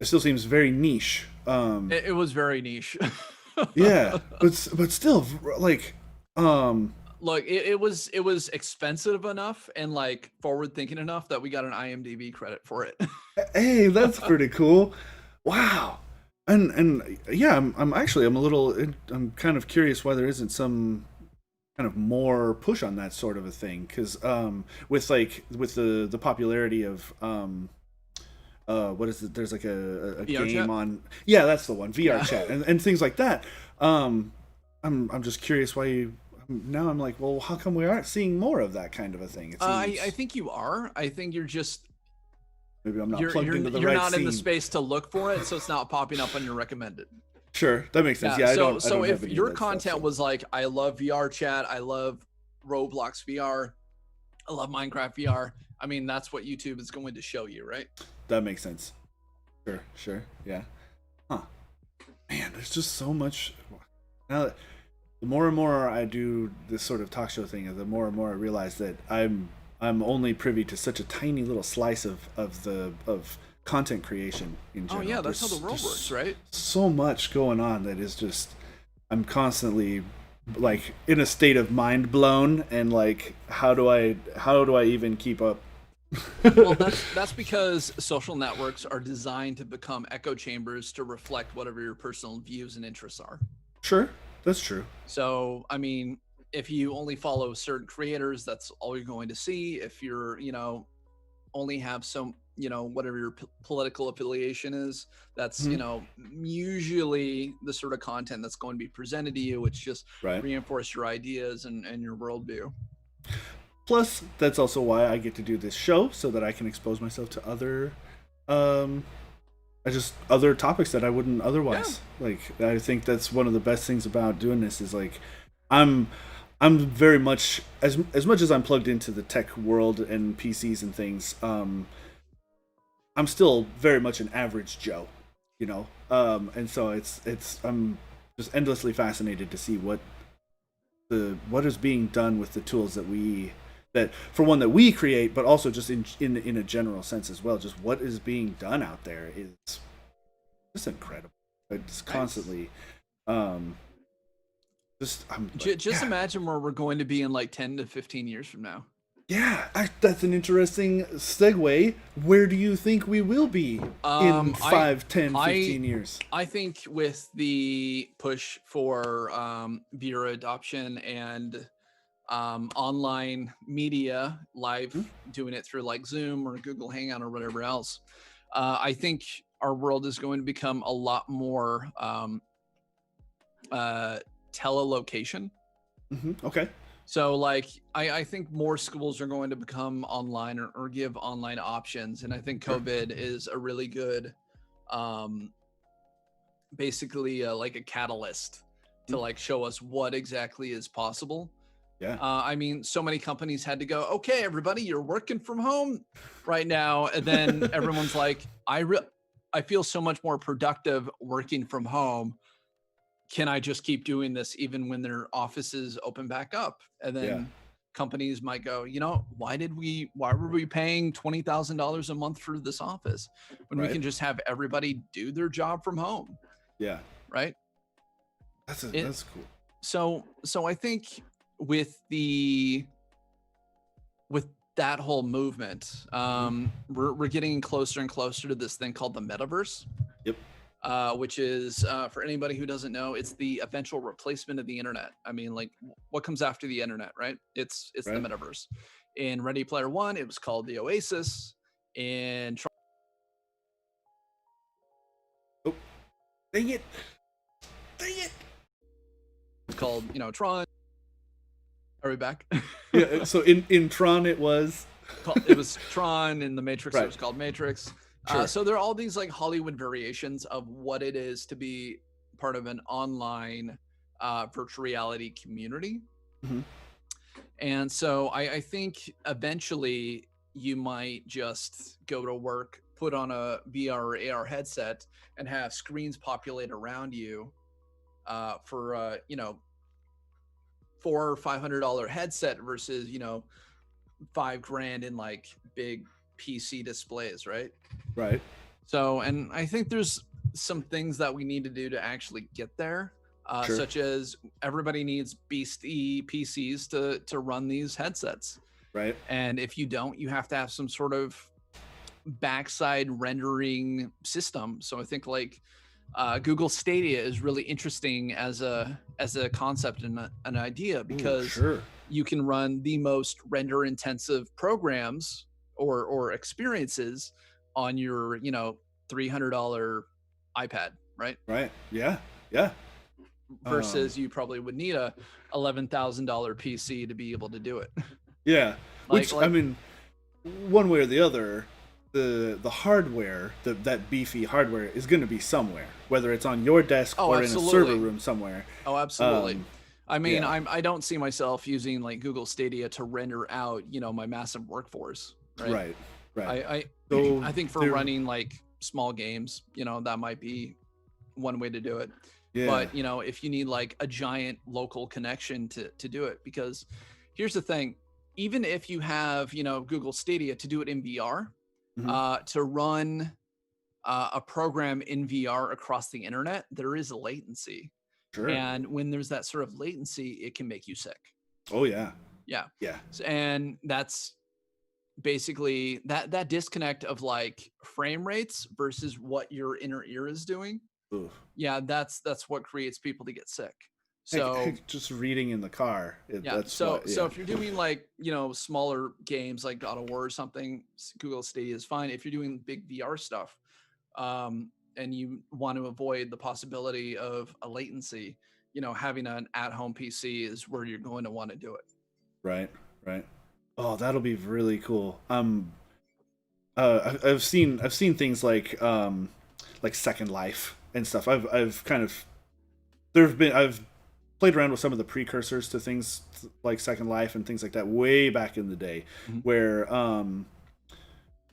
very niche. It was very niche. Yeah, but still like look, it was expensive enough and like forward thinking enough that we got an IMDb credit for it. Hey, that's pretty cool. Wow. And yeah, I'm kind of curious why there isn't some kind of more push on that sort of a thing, because with the popularity of what is it, there's like a game chat? on, yeah, that's the one, VR chat and things like that. I'm just curious why now I'm like, well, how come we aren't seeing more of that kind of a thing? It seems... I think you are. I think you're just maybe I'm not plugged into the right scene. You're not in the space to look for it, so it's not popping up on your recommended. Sure, that makes sense. Yeah, I don't if have your content was like, I love VR chat, I love Roblox VR, I love Minecraft VR, I mean, that's what YouTube is going to show you, right? That makes sense. Sure, yeah. Huh. Man, there's just so much. Now, the more and more I do this sort of talk show thing, the more and more I realize that I'm only privy to such a tiny little slice of content creation in general. Oh yeah, that's how the world works, right? So much going on that is just, I'm constantly like in a state of mind blown, and like how do I even keep up? Well, that's because social networks are designed to become echo chambers to reflect whatever your personal views and interests are. Sure, that's true. So, I mean, if you only follow certain creators, that's all you're going to see. If you're, only have some, whatever your political affiliation is, that's, usually the sort of content that's going to be presented to you. It's just reinforce your ideas and your worldview. Plus, that's also why I get to do this show, so that I can expose myself to other other topics that I wouldn't otherwise. Yeah. Like, I think that's one of the best things about doing this is like, I'm very much, as much as I'm plugged into the tech world and PCs and things, I'm still very much an average Joe, and so it's I'm just endlessly fascinated to see what is being done with the tools that we create, but also just in a general sense as well. Just what is being done out there is just incredible. It's constantly, just imagine where we're going to be in like 10 to 15 years from now. Yeah, that's an interesting segue. Where do you think we will be in 5, 10, 15 years? I think with the push for VR adoption and online media, live, doing it through like Zoom or Google Hangout or whatever else, I think our world is going to become a lot more telelocation. Okay. So like I think more schools are going to become online or give online options. And I think Sure. COVID is a really good um basically like a catalyst to Mm, like show us what exactly is possible. yeah. I mean, so many companies had to go, okay, everybody, you're working from home right now. And then everyone's like, I feel so much more productive working from home. Can I just keep doing this even when their offices open back up? And Yeah. then companies might go, why were we paying $20,000 a month for this office when we Right. can just have everybody do their job from home, Yeah. right? It That's cool. so I think with the with that whole movement, Mhm. we're getting closer and closer to this thing called the metaverse, Yep. which is for anybody who doesn't know, it's the eventual replacement of the internet. I mean, like, what comes after the internet, right? It's the Right. metaverse. In Ready Player One, it was called the Oasis. In Tron, Oh, dang it. Dang it. it's called Tron. Are we back? Yeah. So in Tron, it was. It was Tron. In the Matrix, it Right. was called Matrix. Sure. So there are all these like Hollywood variations of what it is to be part of an online virtual reality community. Hmm. And so I think eventually you might just go to work, put on a VR or AR headset, and have screens populate around you for $400 or $500 headset versus $5,000 in like big PC displays, right? Right. So, and I think there's some things that we need to do to actually get there, Sure. such as everybody needs beastie PCs to run these headsets. Right. And if you don't, you have to have some sort of backside rendering system. So I think like Google Stadia is really interesting as a concept and an idea Ooh, because sure. you can run the most render intensive programs or experiences on your $300 iPad, right? Right. Yeah. Yeah. Versus you probably would need a $11,000 PC to be able to do it. Yeah. like Which I like mean, one way or the other, the hardware, that beefy hardware is going to be somewhere, whether it's on your desk oh, or in a server absolutely. room somewhere. Oh, absolutely. Um, I mean, yeah. I don't see myself using like Google Stadia to render out, my massive workforce, right? Right. Right. I So I think for there. running like small games, that might be one way to do it. Yeah. But if you need like a giant local connection to do it, because here's the thing, even if you have Google Stadia to do it in VR, Mhm. to run a program in VR across the internet, there is a latency. Sure. And when there's that sort of latency, it can make you sick. Oh yeah. Yeah. Yeah. And that's basically that disconnect of like frame rates versus what your inner ear is doing. Oof. Yeah, that's what creates people to get sick. So Heck, just reading in the car. yeah, That's so what. Yeah. if you're doing like smaller games like God of War or something, Google Stadia is fine. If you're doing big VR stuff, and you want to avoid the possibility of a latency, having an at-home PC is where you're going to want to do it. Right. Right. Oh, that'll be really cool. I've seen things like Second Life and stuff. I've kind of I've played around with some of the precursors to things like Second Life and things like that way back in the day, Mhm.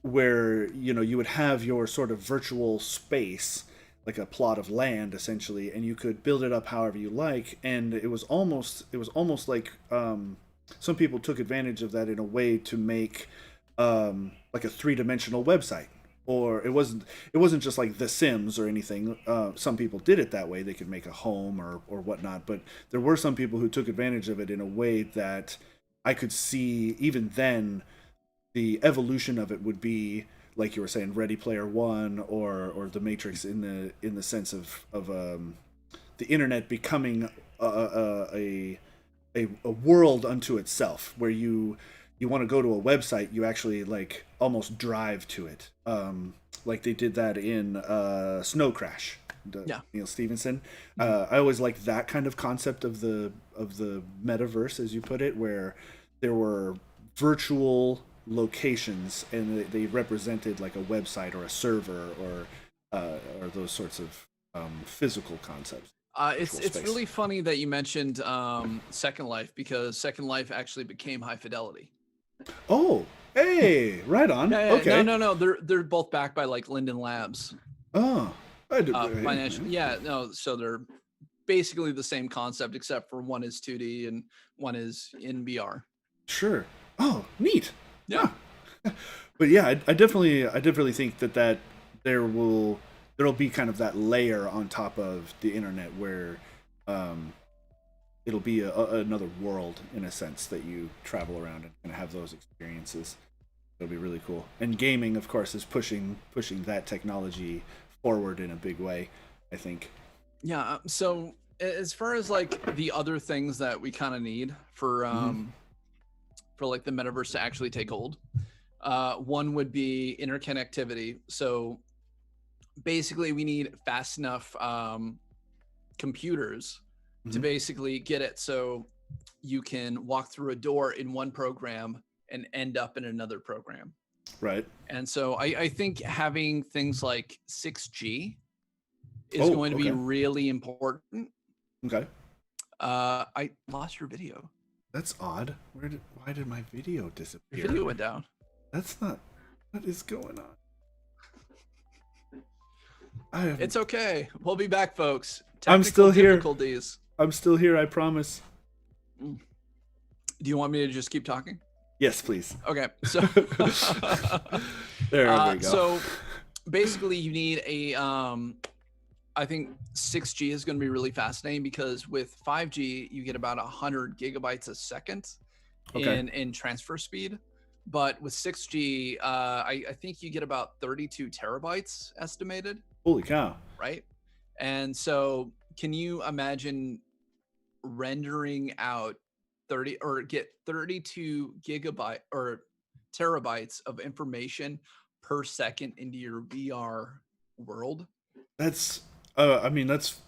where you would have your sort of virtual space, like a plot of land essentially, and you could build it up however you like, and it was almost like some people took advantage of that in a way to make like a three-dimensional website. Or it wasn't just like The Sims or anything. Some people did it that way. They could make a home or whatnot. But there were some people who took advantage of it in a way that I could see even then the evolution of it would be like you were saying, Ready Player One or The Matrix in the sense of the internet becoming a world unto itself, where you want to go to a website, you actually almost drive to it, like they did that in Snow Crash. Neil Stephenson. I always liked that kind of concept of the metaverse, as you put it, where there were virtual locations and they represented like a website or a server or those sorts of physical concepts. It's really funny that you mentioned Second Life, because Second Life actually became High Fidelity. Oh, hey, right on. Yeah, okay. No. They're both backed by like Linden Labs. Oh, I do. Financial. Yeah, no. So they're basically the same concept, except for one is 2D and one is in VR. Sure. Oh, neat. Yeah. But yeah, I definitely think that there'll be kind of that layer on top of the internet where it'll be another world in a sense that you travel around and have those experiences. It'll be really cool. And gaming, of course, is pushing that technology forward in a big way, I think. Yeah. So as far as like the other things that we kind of need for like the metaverse to actually take hold, one would be interconnectivity. So basically we need fast enough computers to basically get it so you can walk through a door in one program and end up in another program. Right. And so I think having things like 6G is going to be really important. Okay. I lost your video. That's odd. Why did my video disappear? Your video went down. That's not. What is going on? It's okay. We'll be back, folks. I'm still here. Difficulties. I'm still here. I promise. Do you want me to just keep talking? Yes, please. Okay. So there we go. So basically, you need a. I think 6G is going to be really fascinating, because with 5G you get about 100 gigabytes a second in transfer speed, but with 6G, I think you get about 32 terabytes estimated. Holy cow! Right, and so can you imagine rendering out 32 gigabyte or terabytes of information per second into your VR world? That's I mean, that's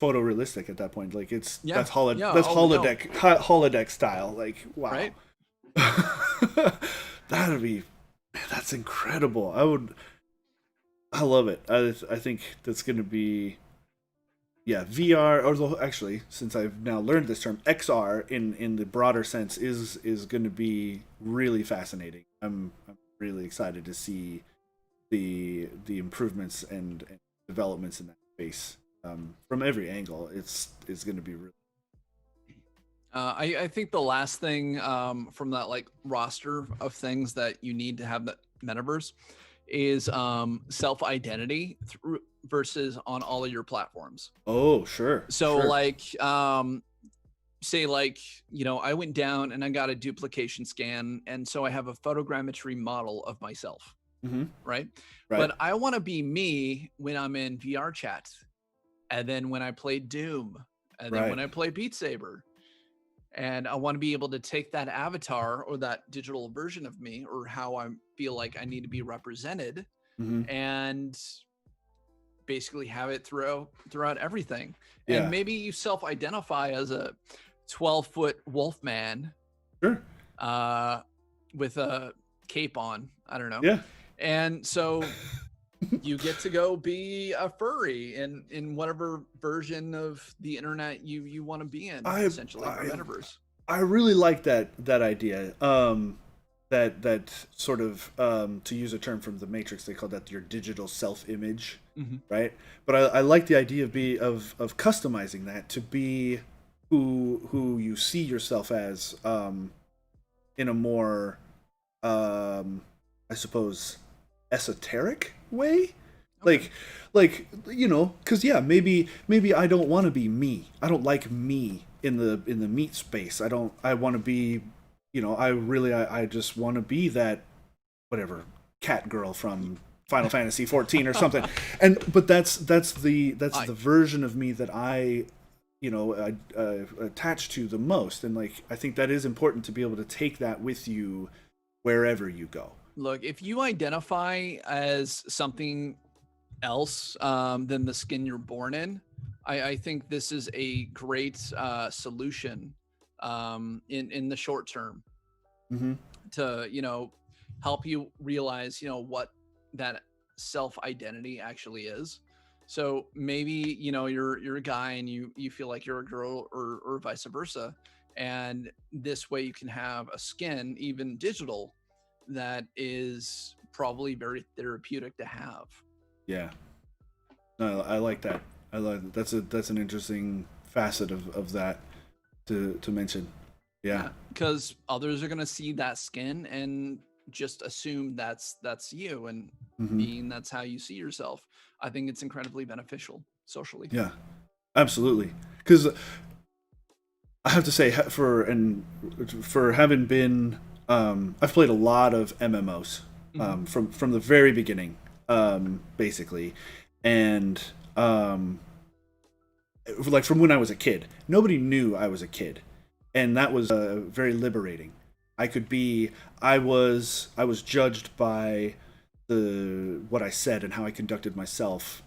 photorealistic at that point. Like that's holodeck holodeck style. Like, wow. Right? That's incredible. I love it. I think that's going to be VR, actually, since I've now learned this term, XR in the broader sense is going to be really fascinating. I'm really excited to see the improvements and developments in that space from every angle. It's going to be really. I think the last thing from that like roster of things that you need to have the metaverse is self-identity versus on all of your platforms. Oh, sure. So sure. like say like, I went down and I got a duplication scan, and so I have a photogrammetry model of myself. Right. But I want to be me when I'm in VR chat, and then when I play Doom, and then when I play Beat Saber, and I want to be able to take that avatar or that digital version of me, or how I feel like I need to be represented, and basically have it throughout everything. And maybe you self-identify as a 12-foot wolf man, with a cape on. I don't know. Yeah. And so you get to go be a furry in whatever version of the internet you want to be in, essentially, the metaverse. I really like that idea. That sort of, to use a term from the Matrix, they call that your digital self-image, right? But I like the idea of customizing that to be who you see yourself as, in a more, I suppose, esoteric way. Like because maybe I don't want to be me. I don't like me in the meat space. I want to be, I just want to be that whatever cat girl from Final Fantasy 14 or something. But that's the version of me that I attach to the most. And like, I think that is important to be able to take that with you wherever you go. Look, if you identify as something else than the skin you're born in, I think this is a great solution in the short term Mm-hmm. to, help you realize, what that self identity actually is. So maybe, you're a guy and you feel like you're a girl, or vice versa. And this way you can have a skin, even digital, that is probably very therapeutic to have. Yeah. No, I like that. I like that's an interesting facet of that to mention. Yeah. Yeah, because others are gonna see that skin and just assume that's you, and Mm-hmm. being that's how you see yourself. I think it's incredibly beneficial socially. Yeah. Absolutely. Because I have to say, for having been, I've played a lot of MMOs Hmm. from the very beginning, basically, and like from when I was a kid. Nobody knew I was a kid, and that was very liberating. I could be. I was judged by the what I said and how I conducted myself,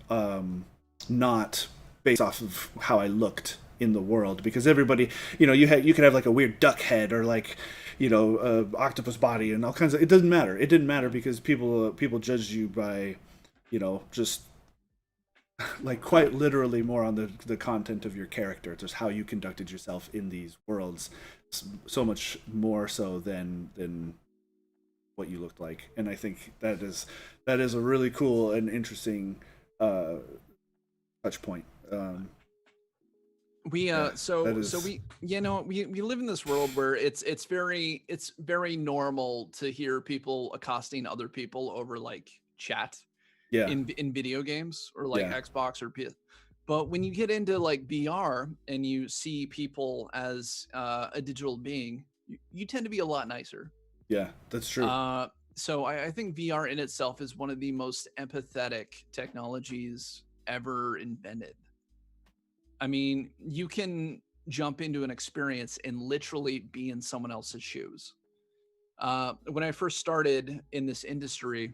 not based off of how I looked in the world. Because everybody, you could have like a weird duck head or like, octopus body and all kinds of. It doesn't matter. It didn't matter because people judged you by, just like quite literally more on the content of your character, just how you conducted yourself in these worlds, so much more so than what you looked like. And I think that is a really cool and interesting uh, touch point. We Yeah, that so is. we live in this world where it's very normal to hear people accosting other people over like chat Yeah, in video games or like yeah, Xbox or PS. But when you get into like VR and you see people as a digital being, you tend to be a lot nicer. yeah. That's true. So I think VR in itself is one of the most empathetic technologies ever invented. I mean, you can jump into an experience and literally be in someone else's shoes. When I first started in this industry,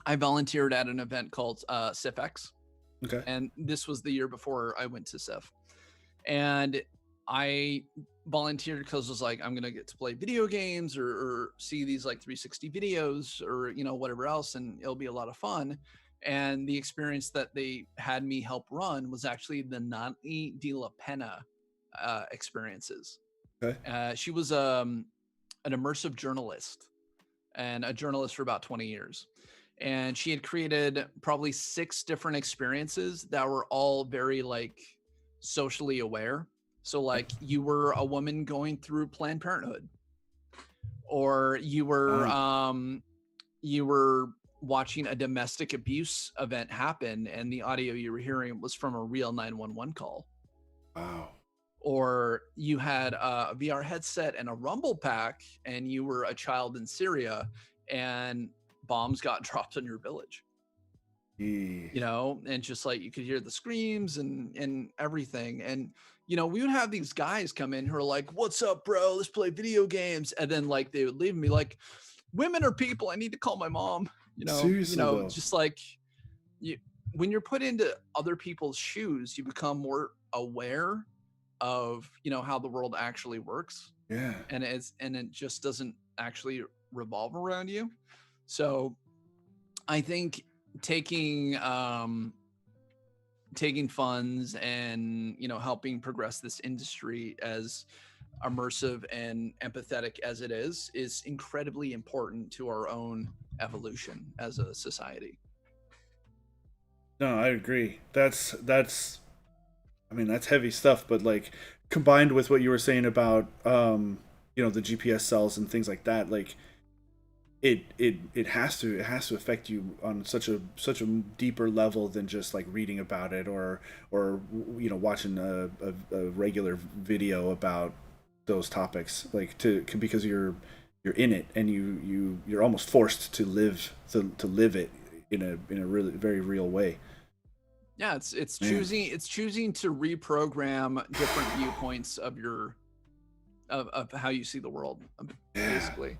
I volunteered at an event called SIFX, Okay. and this was the year before I went to SIF. And I volunteered because I was like, I'm gonna get to play video games or see these like 360 videos or whatever else, and it'll be a lot of fun. And the experience that they had me help run was actually the Nani de la Pena experiences. Okay. She was an immersive journalist and a journalist for about 20 years. And she had created probably 6 different experiences that were all very like socially aware. So like you were a woman going through Planned Parenthood, or Wow. you were watching a domestic abuse event happen and the audio you were hearing was from a real 911 call, Wow. or you had a VR headset and a rumble pack and you were a child in Syria and bombs got dropped on your village, Eee. and just like you could hear the screams and everything. And we would have these guys come in who are like, "What's up, bro? Let's play video games." And then like they would leave me like, "Women are people. I need to call my mom." Seriously though. Just like you, when you're put into other people's shoes, you become more aware of how the world actually works, Yeah. and it just doesn't actually revolve around you. So I think taking taking funds and helping progress this industry, as immersive and empathetic as it is incredibly important to our own evolution as a society. No, I agree. That's. I mean, that's heavy stuff, but like combined with what you were saying about the GPS cells and things like that, like it has to affect you on such a deeper level than just like reading about it or watching a regular video about those topics, like because you're in it and you're almost forced to live it in a really very real way. Yeah, it's Man. choosing to reprogram different viewpoints of your of how you see the world, Yeah. basically.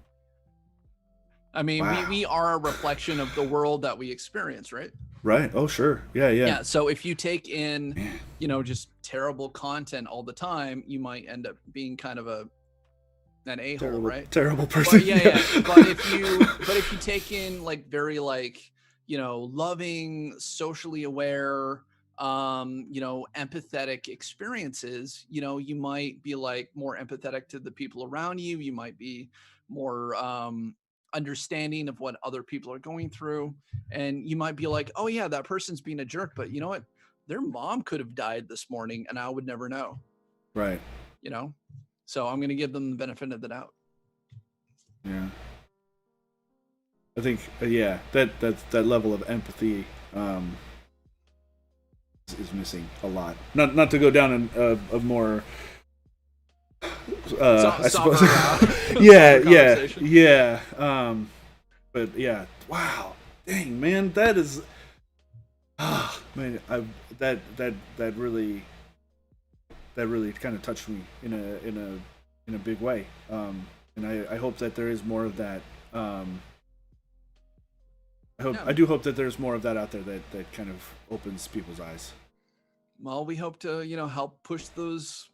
I mean, Wow. we are a reflection of the world that we experience, right? Right. Oh, sure. Yeah. Yeah. So if you take in, Man. just terrible content all the time, you might end up being kind of an a-hole, right? Terrible person. But yeah. But if you take in like very like, loving, socially aware, empathetic experiences, you might be like more empathetic to the people around you. You might be more understanding of what other people are going through. And you might be like, oh yeah, that person's being a jerk, but you know what? Their mom could have died this morning and I would never know. Right. So I'm going to give them the benefit of the doubt. Yeah. I think that level of empathy is missing a lot. Not to go down a more I suppose. yeah. But yeah, wow, dang man, that is, man, that really kind of touched me in a big way. And I hope that there is more of that. I do hope that there's more of that out there that kind of opens people's eyes. Well, we hope to, help push those,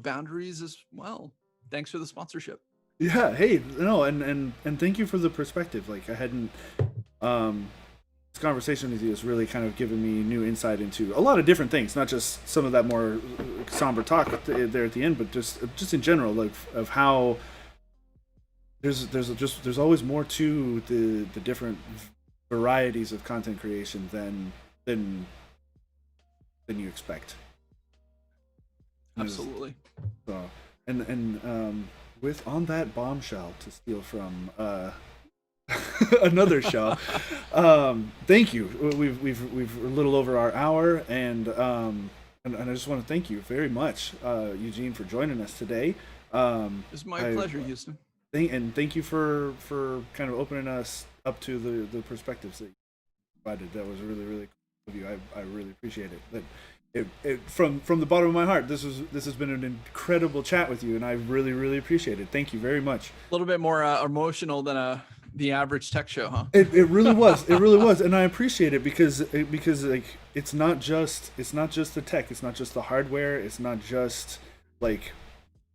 boundaries as well. Thanks for the sponsorship. Yeah. Hey, no, and thank you for the perspective. Like I hadn't, this conversation with you has really kind of given me new insight into a lot of different things, not just some of that more somber talk there at the end, but just in general, like of how there's always more to the different varieties of content creation than you expect. Absolutely. So and with on that bombshell to steal from another show, thank you. We've a little over our hour, and I just want to thank you very much, Eugene, for joining us today. It's my pleasure, Houston. Thank you for kind of opening us up to the perspectives that you provided. That was really, really cool of you. I really appreciate it. From the bottom of my heart, this has been an incredible chat with you, and I really, really appreciate it. Thank you very much. A little bit more emotional than the average tech show, huh? It really was. It really was, and I appreciate it because like it's not just the tech, it's not just the hardware, it's not just like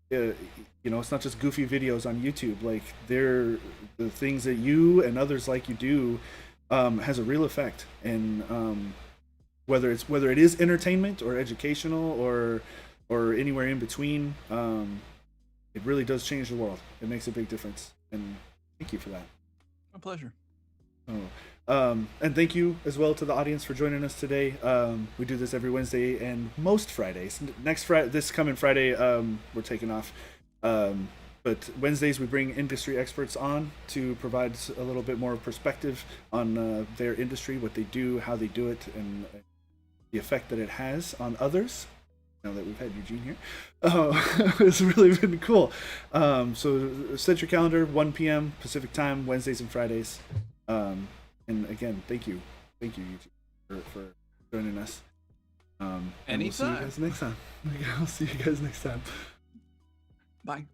it's not just goofy videos on YouTube. Like the things that you and others like you do has a real effect, and whether it is entertainment or educational or anywhere in between, it really does change the world. It makes a big difference, and thank you for that. My pleasure. And thank you as well to the audience for joining us today. We do this every Wednesday and most Fridays. This coming Friday, we're taking off. But Wednesdays we bring industry experts on to provide a little bit more perspective on their industry, what they do, how they do it, and the effect that it has on others. Now that we've had Eugene here, it's really been cool. So set your calendar, 1 p.m. Pacific time, Wednesdays and Fridays. And again, thank you, Eugene, for joining us. Anytime. We'll see you guys next time. I'll see you guys next time. Bye.